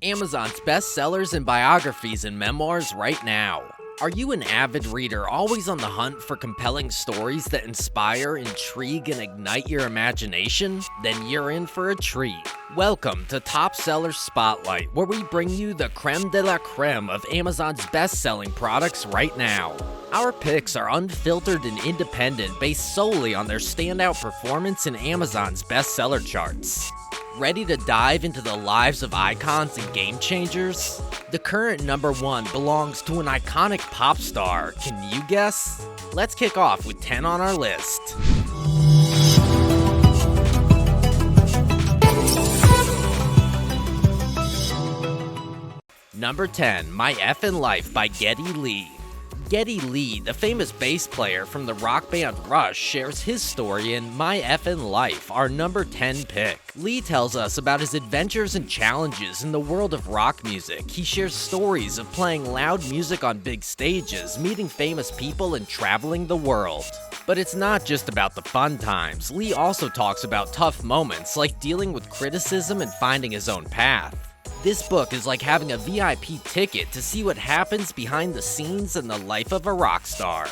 Amazon's bestsellers and biographies and memoirs right now. Are you an avid reader always on the hunt for compelling stories that inspire, intrigue, and ignite your imagination? Then you're in for a treat. Welcome to Top Seller Spotlight, where we bring you the creme de la creme of Amazon's best-selling products right now. Our picks are unfiltered and independent, based solely on their standout performance in Amazon's bestseller charts. Ready to dive into the lives of icons and game changers? The current number one belongs to an iconic pop star. Can you guess? Let's kick off with 10 on our list. Number 10, My Effin' Life by Geddy Lee. Geddy Lee, the famous bass player from the rock band Rush, shares his story in My Effin' Life, our number 10 pick. Lee tells us about his adventures and challenges in the world of rock music. He shares stories of playing loud music on big stages, meeting famous people, and traveling the world. But it's not just about the fun times. Lee also talks about tough moments, like dealing with criticism and finding his own path. This book is like having a VIP ticket to see what happens behind the scenes in the life of a rock star.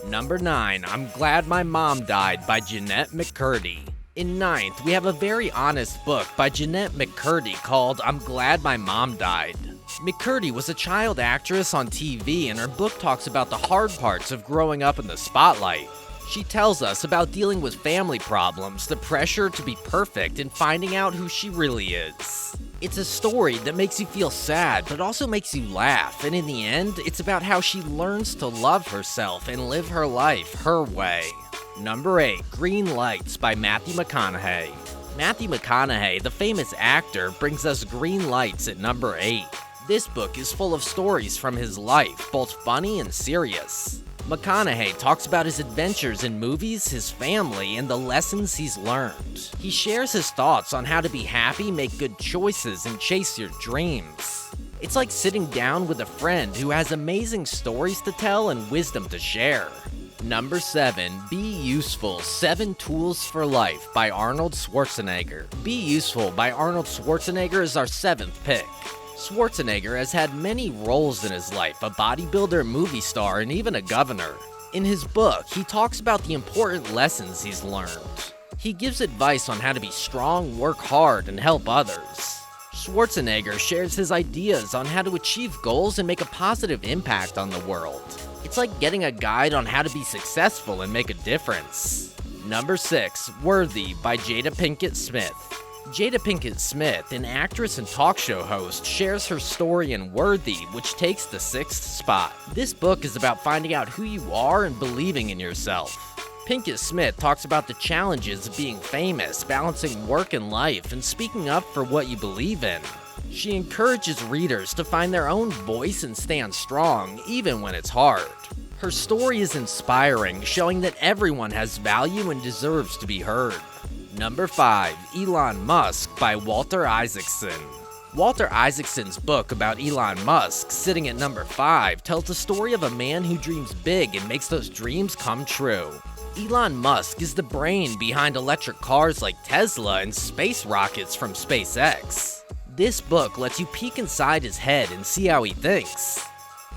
Number 9, I'm Glad My Mom Died by Jennette McCurdy. In 9th, we have a very honest book by Jennette McCurdy called I'm Glad My Mom Died. McCurdy was a child actress on TV, and her book talks about the hard parts of growing up in the spotlight. She tells us about dealing with family problems, the pressure to be perfect, and finding out who she really is. It's a story that makes you feel sad, but also makes you laugh, and in the end, it's about how she learns to love herself and live her life her way. Number 8, Greenlights by Matthew McConaughey. Matthew McConaughey, the famous actor, brings us Greenlights at number 8. This book is full of stories from his life, both funny and serious. McConaughey talks about his adventures in movies, his family, and the lessons he's learned. He shares his thoughts on how to be happy, make good choices, and chase your dreams. It's like sitting down with a friend who has amazing stories to tell and wisdom to share. Number 7, Be Useful, 7 Tools for Life by Arnold Schwarzenegger. Be Useful by Arnold Schwarzenegger is our 7th pick. Schwarzenegger has had many roles in his life, a bodybuilder, movie star, and even a governor. In his book, he talks about the important lessons he's learned. He gives advice on how to be strong, work hard, and help others. Schwarzenegger shares his ideas on how to achieve goals and make a positive impact on the world. It's like getting a guide on how to be successful and make a difference. Number 6, Worthy by Jada Pinkett Smith. Jada Pinkett Smith, an actress and talk show host, shares her story in Worthy, which takes the 6th spot. This book is about finding out who you are and believing in yourself. Pinkett Smith talks about the challenges of being famous, balancing work and life, and speaking up for what you believe in. She encourages readers to find their own voice and stand strong, even when it's hard. Her story is inspiring, showing that everyone has value and deserves to be heard. Number 5, Elon Musk by Walter Isaacson. Walter Isaacson's book about Elon Musk, sitting at number 5, tells the story of a man who dreams big and makes those dreams come true. Elon Musk is the brain behind electric cars like Tesla and space rockets from SpaceX. This book lets you peek inside his head and see how he thinks.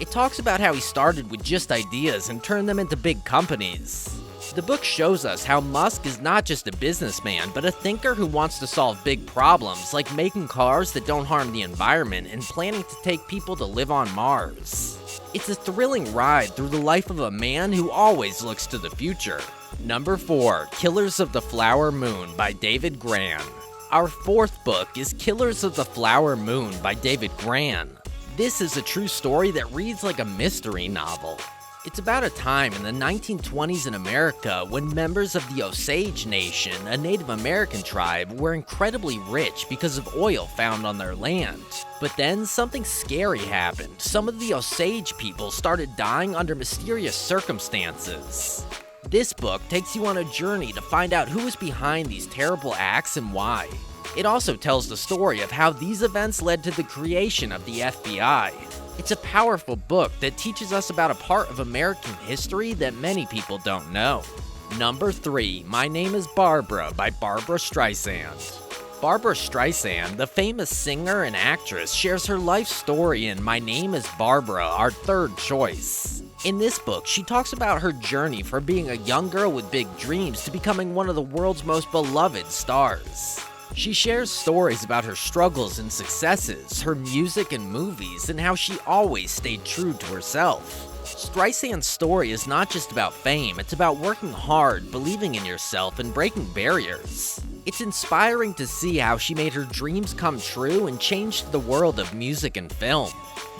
It talks about how he started with just ideas and turned them into big companies. The book shows us how Musk is not just a businessman, but a thinker who wants to solve big problems, like making cars that don't harm the environment and planning to take people to live on Mars. It's a thrilling ride through the life of a man who always looks to the future. Number 4, Killers of the Flower Moon by David Grann. Our 4th book is Killers of the Flower Moon by David Grann. This is a true story that reads like a mystery novel. It's about a time in the 1920s in America when members of the Osage Nation, a Native American tribe, were incredibly rich because of oil found on their land. But then something scary happened. Some of the Osage people started dying under mysterious circumstances. This book takes you on a journey to find out who is behind these terrible acts and why. It also tells the story of how these events led to the creation of the FBI. It's a powerful book that teaches us about a part of American history that many people don't know. Number 3, My Name is Barbra by Barbra Streisand. Barbra Streisand, the famous singer and actress, shares her life story in My Name is Barbra, our third choice. In this book, she talks about her journey from being a young girl with big dreams to becoming one of the world's most beloved stars. She shares stories about her struggles and successes, her music and movies, and how she always stayed true to herself. Streisand's story is not just about fame, it's about working hard, believing in yourself, and breaking barriers. It's inspiring to see how she made her dreams come true and changed the world of music and film.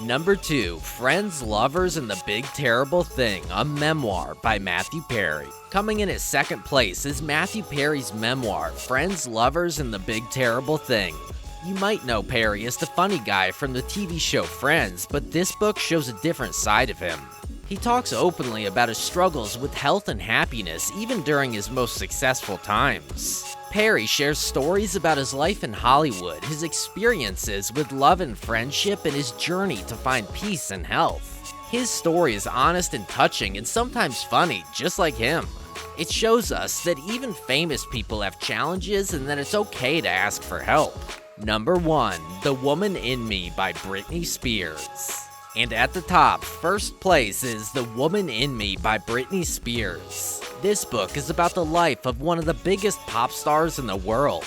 Number 2, Friends, Lovers, and the Big Terrible Thing, a memoir by Matthew Perry. Coming in at second place is Matthew Perry's memoir, Friends, Lovers, and the Big Terrible Thing. You might know Perry as the funny guy from the TV show Friends, but this book shows a different side of him. He talks openly about his struggles with health and happiness even during his most successful times. Perry shares stories about his life in Hollywood, his experiences with love and friendship, and his journey to find peace and health. His story is honest and touching and sometimes funny, just like him. It shows us that even famous people have challenges and that it's okay to ask for help. Number 1, The Woman in Me by Britney Spears. And at the top, first place is The Woman in Me by Britney Spears. This book is about the life of one of the biggest pop stars in the world.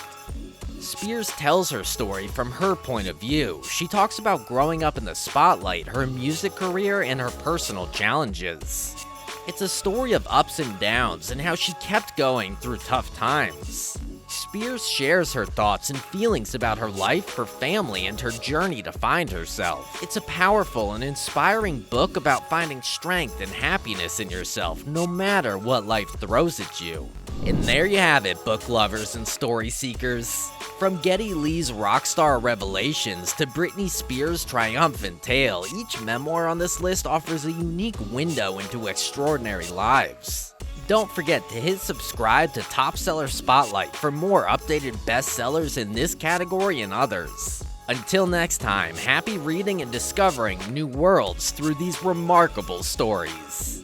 Spears tells her story from her point of view. She talks about growing up in the spotlight, her music career, and her personal challenges. It's a story of ups and downs and how she kept going through tough times. Spears shares her thoughts and feelings about her life, her family, and her journey to find herself. It's a powerful and inspiring book about finding strength and happiness in yourself, no matter what life throws at you. And there you have it, book lovers and story seekers. From Geddy Lee's rockstar revelations to Britney Spears' triumphant tale, each memoir on this list offers a unique window into extraordinary lives. Don't forget to hit subscribe to Top Seller Spotlight for more updated bestsellers in this category and others. Until next time, happy reading and discovering new worlds through these remarkable stories.